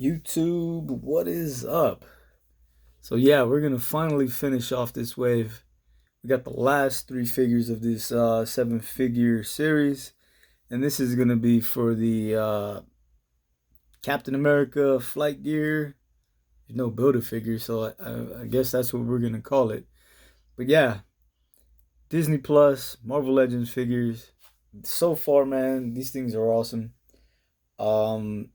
YouTube, what is up? So yeah, we're gonna finally finish off this wave. We got the last three figures of this seven-figure series, and this is gonna be for the Captain America flight gear. There's no Build-A-Figure, so I guess that's what we're gonna call it. But yeah, Disney Plus, Marvel Legends figures. So far, man, these things are awesome. Um,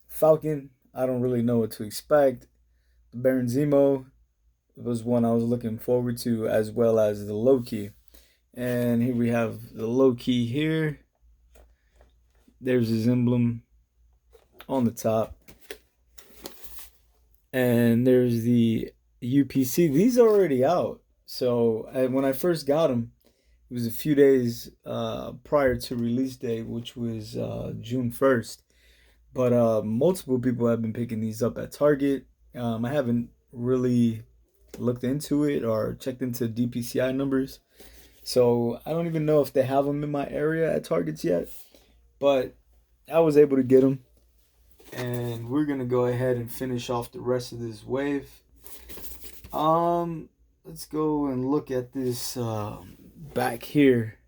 Falcon, I don't really know what to expect. The Baron Zemo was one I was looking forward to, as well as the Loki. And here we have the Loki here. There's his emblem on the top. And there's the UPC. These are already out. So when I first got them, it was a few days prior to release date, which was June 1st. But multiple people have been picking these up at Target. I haven't really looked into it or checked into DPCI numbers. So I don't even know if they have them in my area at Targets yet. But I was able to get them. And we're going to go ahead and finish off the rest of this wave. Let's go and look at this back here.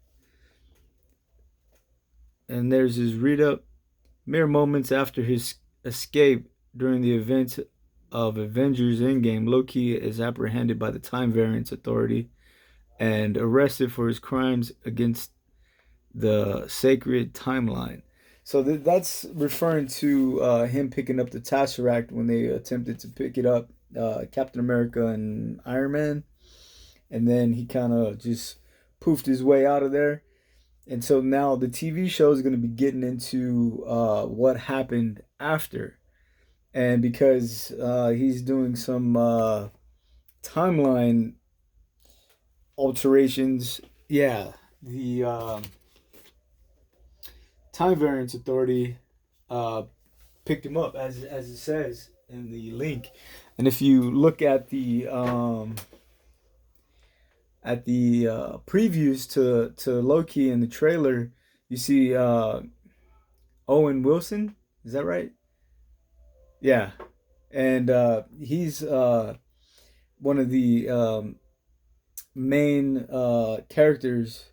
And there's his read up. Mere moments after his escape during the event of Avengers Endgame, Loki is apprehended by the Time Variance Authority and arrested for his crimes against the sacred timeline. So that's referring to him picking up the Tesseract when they attempted to pick it up, Captain America and Iron Man. And then he kind of just poofed his way out of there. And so now the TV show is going to be getting into what happened after. And because he's doing some timeline alterations, yeah, the Time Variance Authority picked him up, as it says in the link. And if you look at the previews to Loki in the trailer, you see Owen Wilson. Is that right? Yeah, and he's one of the main characters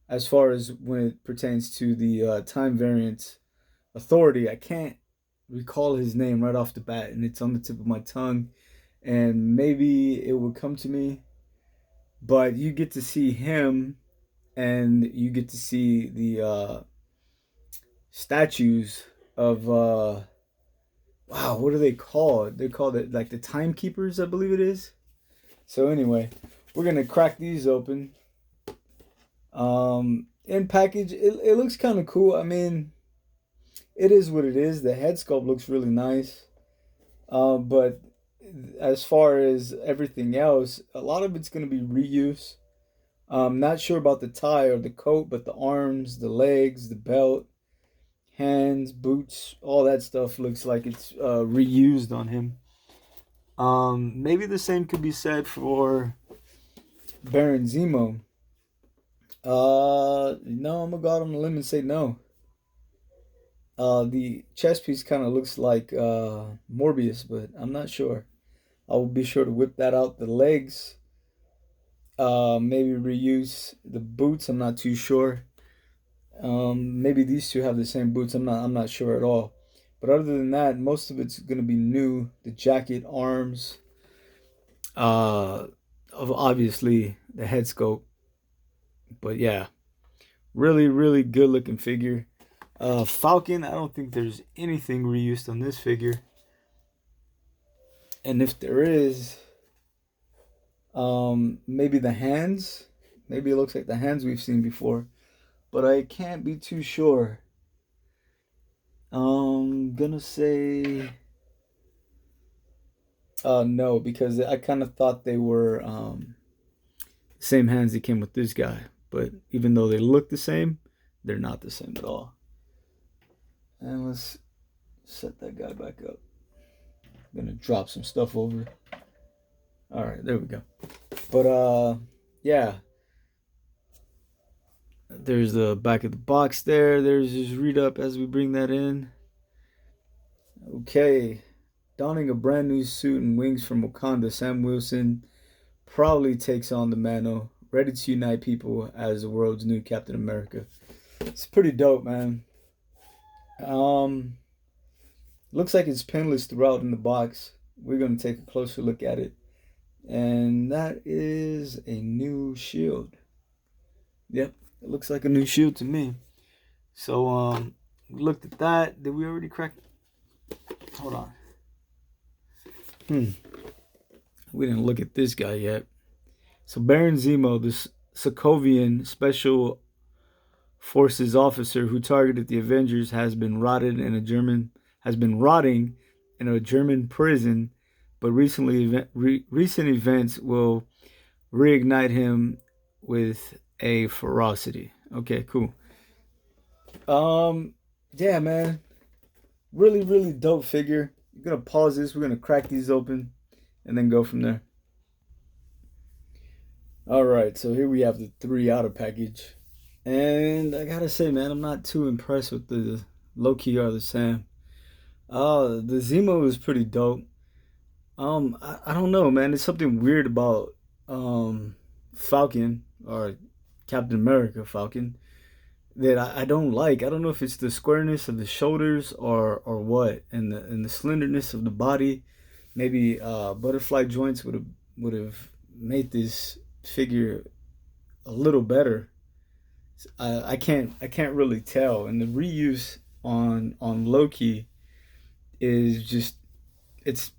as far as when it pertains to the Time Variance Authority. I can't recall his name right off the bat, and it's on the tip of my tongue, and maybe it will come to me. But you get to see him, and you get to see the statues of wow, what are they called? They called it like the timekeepers, I believe it is. So anyway, we're gonna crack these open. In package, it looks kind of cool. I mean, it is what it is. The head sculpt looks really nice. But as far as everything else, a lot of it's gonna be reuse. Not sure about the tie or the coat, but the arms, the legs, the belt, hands, boots, all that stuff looks like it's reused on him. Maybe the same could be said for Baron Zemo. No, I'm gonna go out on a limb and say no. The chest piece kind of looks like Morbius, but I'm not sure. I will be sure to whip that out. The legs, maybe reuse the boots. I'm not too sure. Maybe these two have the same boots. I'm not sure at all. But other than that, most of it's gonna be new. The jacket, arms, of obviously the head scope. But yeah, really, really good looking figure. Falcon, I don't think there's anything reused on this figure. And if there is, maybe the hands. Maybe it looks like the hands we've seen before. But I can't be too sure. Gonna say no, because I kind of thought they were same hands that came with this guy. But even though they look the same, they're not the same at all. And let's set that guy back up. I'm gonna drop some stuff over. All right, there we go. But yeah. There's the back of the box there. There's his read up as we bring that in. Okay. Donning a brand new suit and wings from Wakanda, Sam Wilson proudly takes on the mantle, ready to unite people as the world's new Captain America. It's pretty dope, man. Um, Looks like it's pinless throughout in the box. We're gonna take a closer look at it, and that is a new shield. Yep, it looks like a new shield to me. So we looked at that. Did we already crack? Hold on. We didn't look at this guy yet. So Baron Zemo, this Sokovian special forces officer who targeted the Avengers, has been rotting in a German prison, but recent events will reignite him with a ferocity. Okay, cool. Yeah, man, really dope figure. We're gonna pause this. We're gonna crack these open, and then go from there. All right, so here we have the 3 out of package, and I gotta say, man, I'm not too impressed with the Loki or the Sam. The Zemo is pretty dope. I don't know, man. There's something weird about Falcon or Captain America Falcon that I don't like. I don't know if it's the squareness of the shoulders or what, and the slenderness of the body. Maybe butterfly joints would have made this figure a little better. I can't really tell, and the reuse on Loki is just it's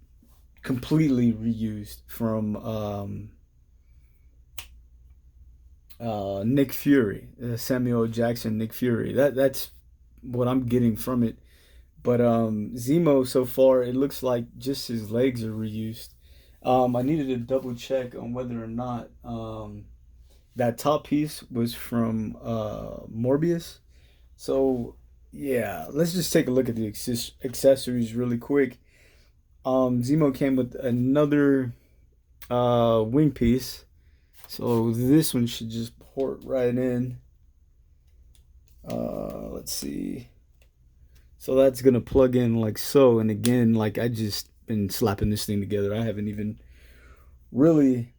completely reused from Nick Fury, Samuel Jackson, Nick Fury. That's what I'm getting from it. But Zemo so far, it looks like just his legs are reused. I needed to double check on whether or not that top piece was from Morbius. So yeah, let's just take a look at the accessories really quick. Zemo came with another wing piece. So this one should just port right in. Let's see. So that's gonna plug in like so. And again, like I just been slapping this thing together. I haven't even really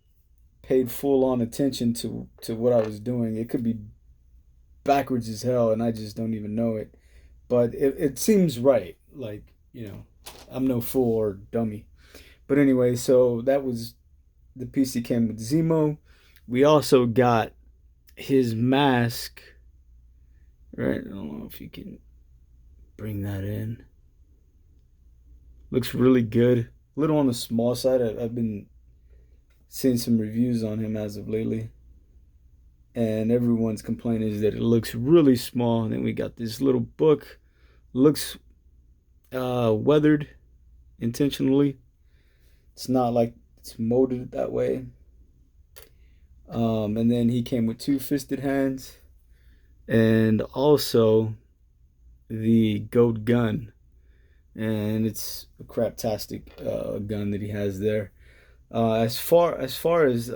paid full on attention to what I was doing. It could be backwards as hell and I just don't even know it. But it seems right. Like, I'm no fool or dummy. But anyway, so that was the piece that came with Zemo. We also got his mask. Right? I don't know if you can bring that in. Looks really good. A little on the small side. I've been seeing some reviews on him as of lately. And everyone's complaint is that it looks really small. And then we got this little book. Looks weathered intentionally. It's not like it's molded that way. And then he came with 2 fisted hands. And also the gold gun. And it's a craptastic gun that he has there. As far as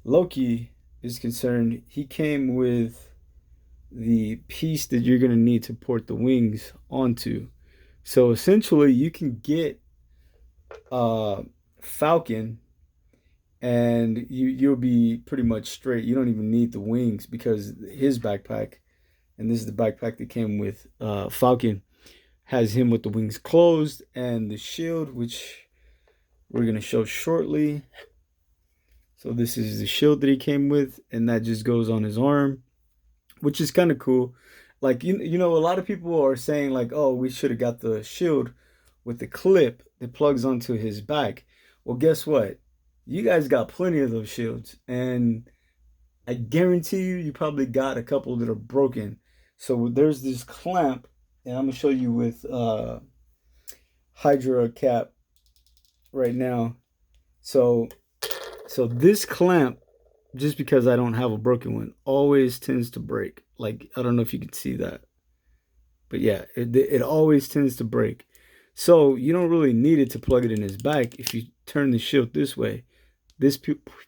Loki is concerned, he came with the piece that you're going to need to port the wings onto. So essentially, you can get Falcon, and you'll be pretty much straight. You don't even need the wings because his backpack, and this is the backpack that came with Falcon, has him with the wings closed and the shield, which we're going to show shortly. So this is the shield that he came with, and that just goes on his arm, which is kind of cool. Like, a lot of people are saying like, oh, we should have got the shield with the clip that plugs onto his back. Well, guess what? You guys got plenty of those shields, and I guarantee you probably got a couple that are broken. So there's this clamp, and I'm gonna show you with Hydra cap right now. So this clamp, just because I don't have a broken one, always tends to break. Like, I don't know if you can see that, but yeah, it always tends to break. So you don't really need it to plug it in his back. If you turn the shield this way, this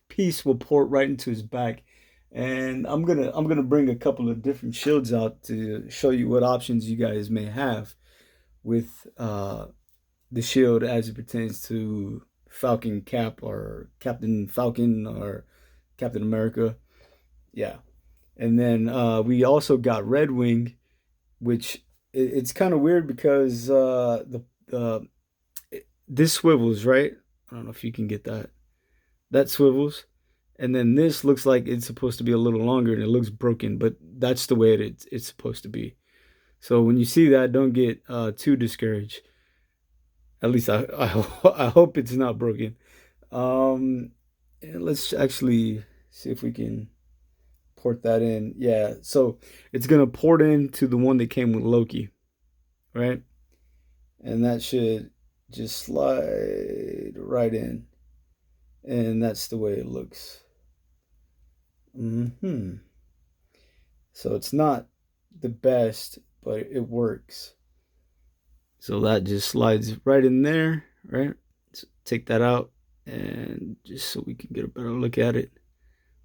piece will port right into his back. And I'm gonna bring a couple of different shields out to show you what options you guys may have with the shield as it pertains to Falcon Cap or Captain Falcon or Captain America. Yeah. And then we also got Red Wing, which it's kind of weird because this swivels, right? I don't know if you can get that. That swivels. And then this looks like it's supposed to be a little longer and it looks broken, but that's the way it's supposed to be. So when you see that, don't get too discouraged. At least I hope it's not broken. And let's actually see if we can port that in. Yeah, so it's gonna port into the one that came with Loki, right? And that should just slide right in. And that's the way it looks. So it's not the best, but it works. So that just slides right in there, right? So take that out, and just so we can get a better look at it.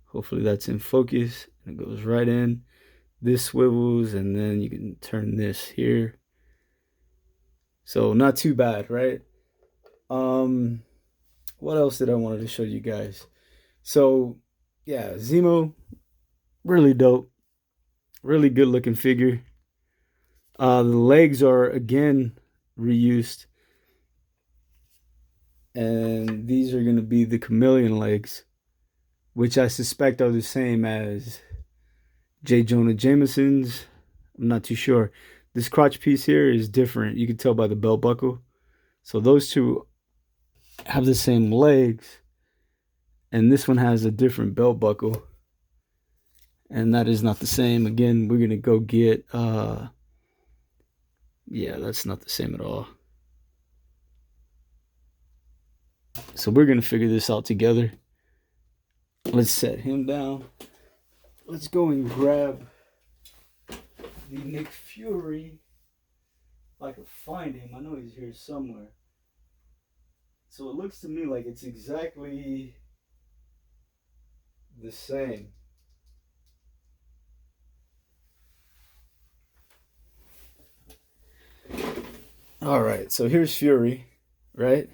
Hopefully that's in focus, and it goes right in. This swivels, and then you can turn this here. So not too bad, right? What else did I wanted to show you guys? So yeah, Zemo, really dope, really good looking figure. The legs are again reused, and these are going to be the Chameleon Legs, which I suspect are the same as J. Jonah Jameson's. I'm not too sure. This crotch piece here is different. You can tell by the belt buckle. So those two have the same legs, and this one has a different belt buckle, and that is not the same. Again, we're going to go get yeah, that's not the same at all. So we're going to figure this out together. Let's set him down. Let's go and grab the Nick Fury. If I can find him. I know he's here somewhere. So it looks to me like it's exactly the same. All right, so here's Fury, right?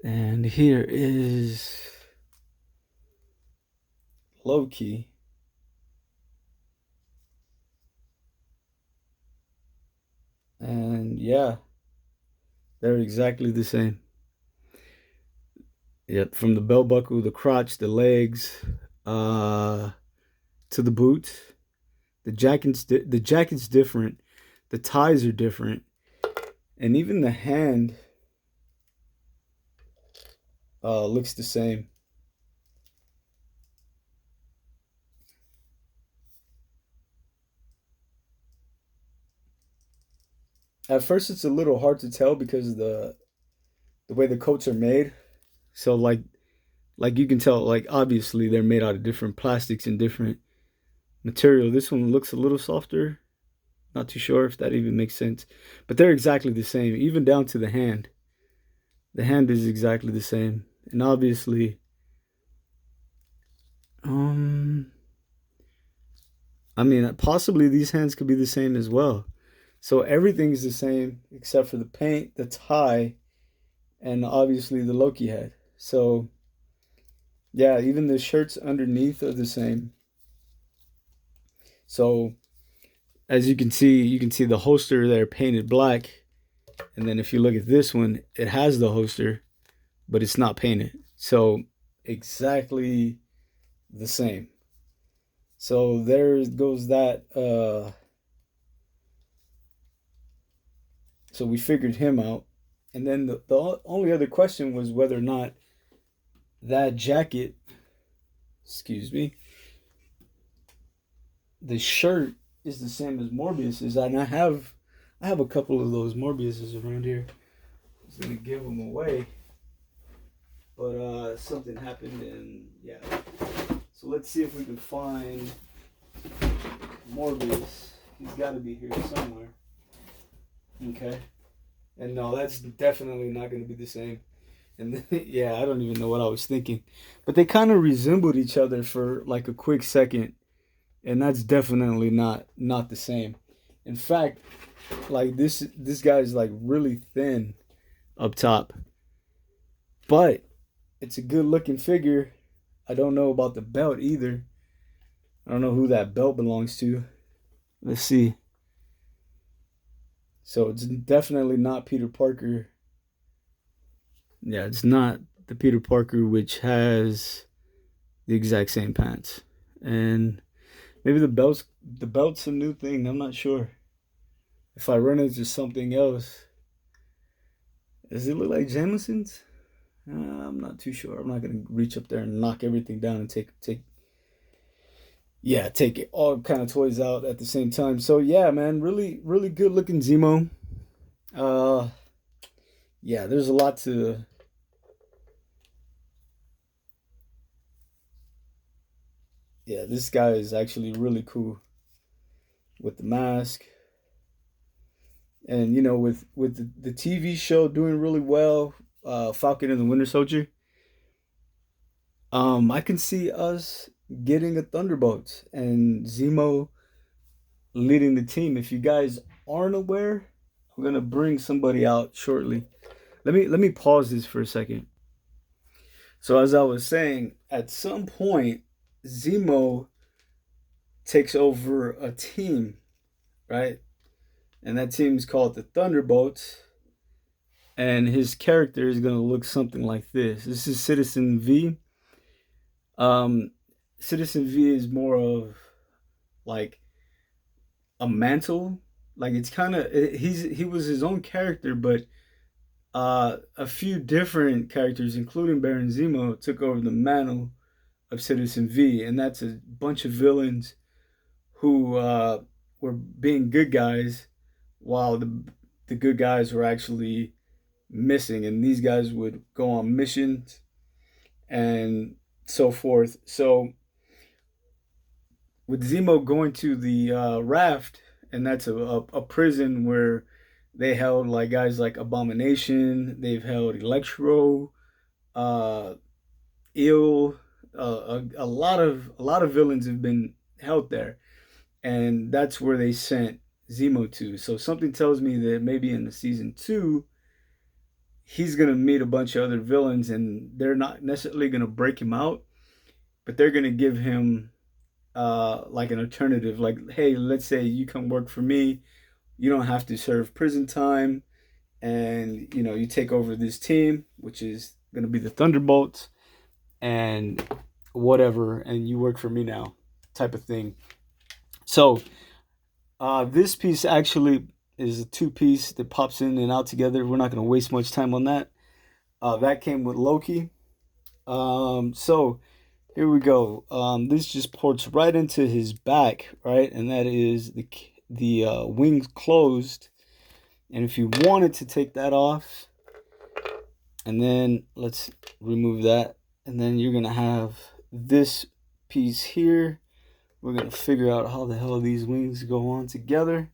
And here is Loki. And yeah, they're exactly the same. Yep, from the belt buckle, the crotch, the legs, to the boots. The jacket's different. The ties are different. And even the hand looks the same. At first it's a little hard to tell because of the way the coats are made. So like you can tell, like obviously they're made out of different plastics and different material. This one looks a little softer. Not too sure if that even makes sense. But they're exactly the same, even down to the hand. The hand is exactly the same. And obviously, I mean, possibly these hands could be the same as well. So everything's the same except for the paint, the tie, and obviously the Loki head. So yeah, even the shirts underneath are the same. So as you can see the holster there painted black. And then if you look at this one, it has the holster, but it's not painted. So exactly the same. So there goes that. So we figured him out. And then the only other question was whether or not that jacket, excuse me, the shirt is the same as Morbius's. And I have a couple of those Morbiuses around here. I was gonna give them away, but something happened, and yeah. So let's see if we can find Morbius. He's got to be here somewhere. Okay. And no, that's definitely not going to be the same. And then, yeah, I don't even know what I was thinking. But they kind of resembled each other for like a quick second. And that's definitely not the same. In fact, Like this guy's like really thin up top, but it's a good looking figure. I don't know about the belt either. I don't know who that belt belongs to. Let's see. So it's definitely not Peter Parker. Yeah, it's not the Peter Parker which has the exact same pants. And maybe the belt's a new thing. I'm not sure. If I run into something else, does it look like Jameson's? I'm not too sure. I'm not gonna reach up there and knock everything down and take all kind of toys out at the same time. So yeah, man, really really good looking Zemo. Uh, yeah, there's a lot to. Yeah, this guy is actually really cool with the mask, and with the TV show doing really well, Falcon and the Winter Soldier. I can see us getting a Thunderbolts and Zemo leading the team. If you guys aren't aware, I'm gonna bring somebody out shortly. Let me pause this for a second. So as I was saying, at some point, Zemo takes over a team, right? And that team is called the Thunderbolts. And his character is gonna look something like this. This is Citizen V. Um, Citizen V is more of like a mantle. Like it's kind of he was his own character, but a few different characters, including Baron Zemo, took over the mantle of Citizen V, and that's a bunch of villains who were being good guys, while the good guys were actually missing, and these guys would go on missions and so forth. So with Zemo going to the raft, and that's a prison where they held like guys like Abomination, they've held Electro, uh, Ill, a lot of villains have been held there, and that's where they sent Zemo to. So something tells me that maybe in the season 2, he's gonna meet a bunch of other villains, and they're not necessarily gonna break him out, but they're gonna give him like an alternative. Like, hey, let's say you come work for me, you don't have to serve prison time, and you take over this team, which is gonna be the Thunderbolts, and whatever, and you work for me now, type of thing. So this piece actually is a two-piece that pops in and out together. We're not going to waste much time on that. That came with Loki. So here we go. This just ports right into his back, right? And that is the wings closed. And if you wanted to take that off, and then let's remove that, and then you're going to have this piece here. We're going to figure out how the hell these wings go on together.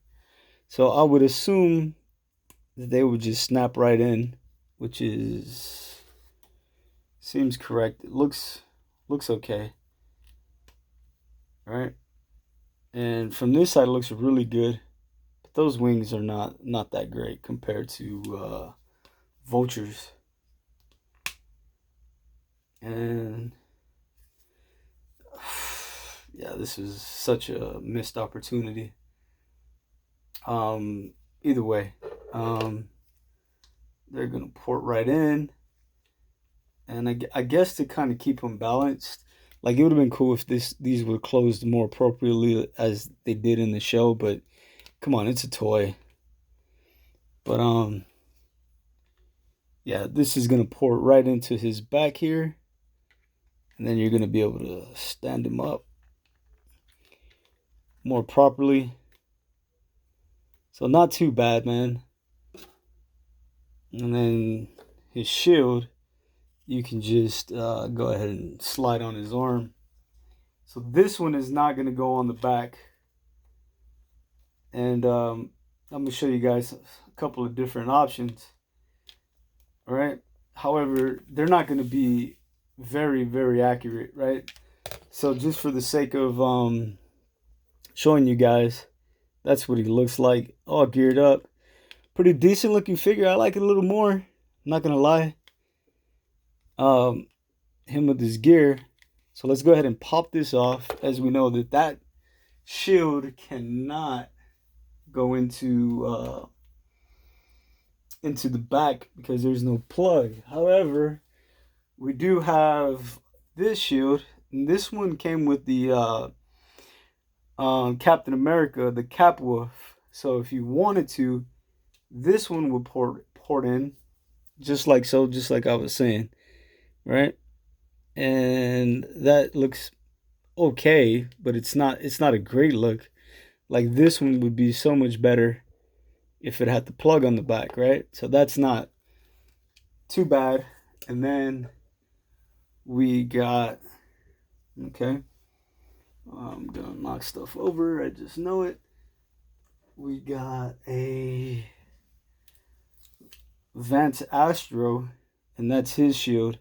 So I would assume that they would just snap right in, which seems correct. It looks okay. All right. And from this side it looks really good. But those wings are not that great compared to Vulture's. And yeah, this is such a missed opportunity. Either way, they're gonna port right in, and I guess to kind of keep them balanced, like it would have been cool if these were closed more appropriately as they did in the show. But come on, it's a toy. But yeah, this is gonna port right into his back here, and then you're gonna be able to stand him up more properly. So not too bad, man. And then his shield, you can just go ahead and slide on his arm. So this one is not going to go on the back. And I'm going to show you guys a couple of different options. All right. However, they're not going to be very, very accurate, right? So just for the sake of showing you guys, That's what he looks like, all geared up. Pretty decent looking figure. I like it a little more. I'm not gonna lie. Him with his gear. So let's go ahead and pop this off, as we know that shield cannot go into the back because there's no plug. However, we do have this shield, and this one came with the Captain America, the Cap Wolf. So if you wanted to, this one would port in just like so, just like I was saying, right? And that looks okay, but it's not a great look. Like this one would be so much better if it had the plug on the back, right? So that's not too bad. And then we got, okay, I'm gonna knock stuff over, I just know it. We got a Vance Astro, and that's his shield.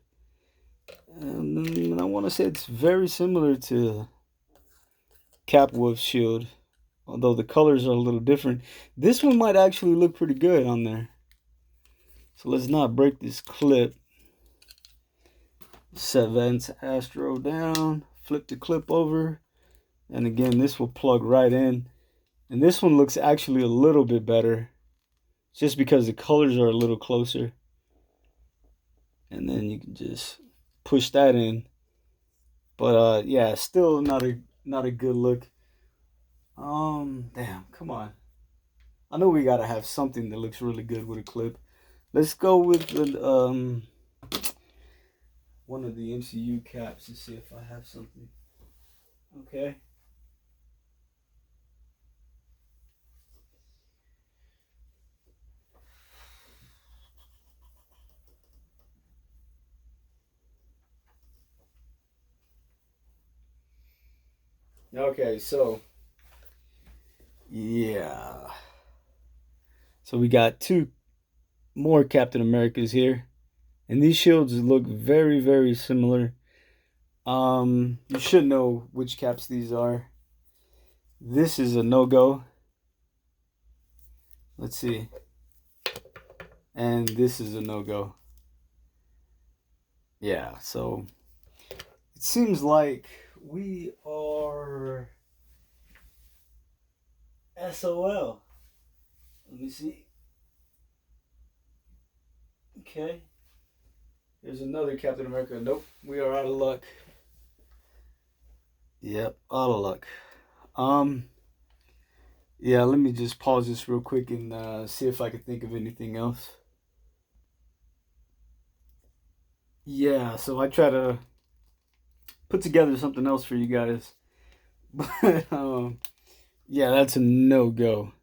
And I want to say it's very similar to Cap Wolf's shield, although the colors are a little different. This one might actually look pretty good on there. So let's not break this clip. Set Vance Astro down, flip the clip over, and again, this will plug right in. And this one looks actually a little bit better, just because the colors are a little closer. And then you can just push that in. But yeah, still not a good look. Damn, come on. I know we gotta have something that looks really good with a clip. Let's go with the one of the MCU caps to see if I have something. Okay. Okay, so yeah. So we got two more Captain Americas here. And these shields look very, very similar. You should know which caps these are. This is a no-go. Let's see. And this is a no-go. Yeah, so it seems like we are SOL. Let me see. Okay. There's another Captain America. Nope, we are out of luck. Yep, out of luck. Yeah, let me just pause this real quick and see if I can think of anything else. Yeah, so I try to put together something else for you guys. But yeah, that's a no-go.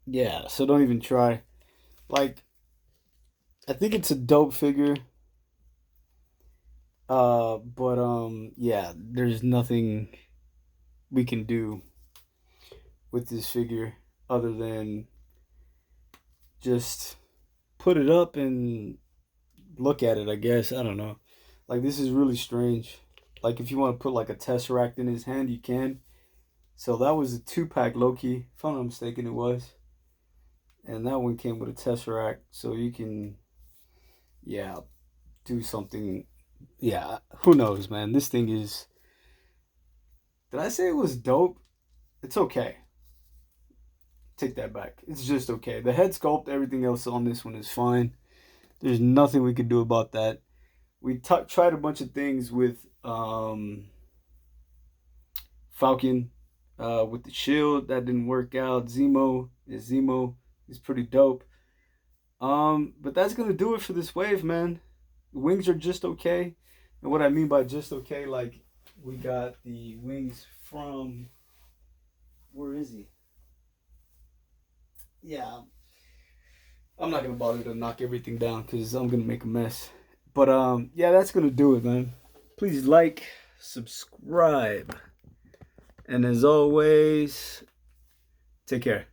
Yeah, so don't even try. Like, I think it's a dope figure. But yeah, there's nothing we can do with this figure other than just put it up and look at it, I guess. I don't know. Like, this is really strange. Like, if you want to put like a Tesseract in his hand, you can. So that was a 2-pack Loki, if I'm not mistaken, it was. And that one came with a Tesseract, so you can, yeah, do something. Yeah, who knows, man. This thing is, did I say it was dope? It's okay. Take that back. It's just okay. The head sculpt, everything else on this one is fine. There's nothing we could do about that. We tried a bunch of things with Falcon, with the shield. That didn't work out. Zemo is pretty dope. But that's gonna do it for this wave, man. The wings are just okay. And what I mean by just okay, like, we got the wings from, where is he? Yeah, I'm not gonna bother to knock everything down because I'm gonna make a mess. But yeah, that's gonna do it, man. Please like, subscribe, and as always, take care.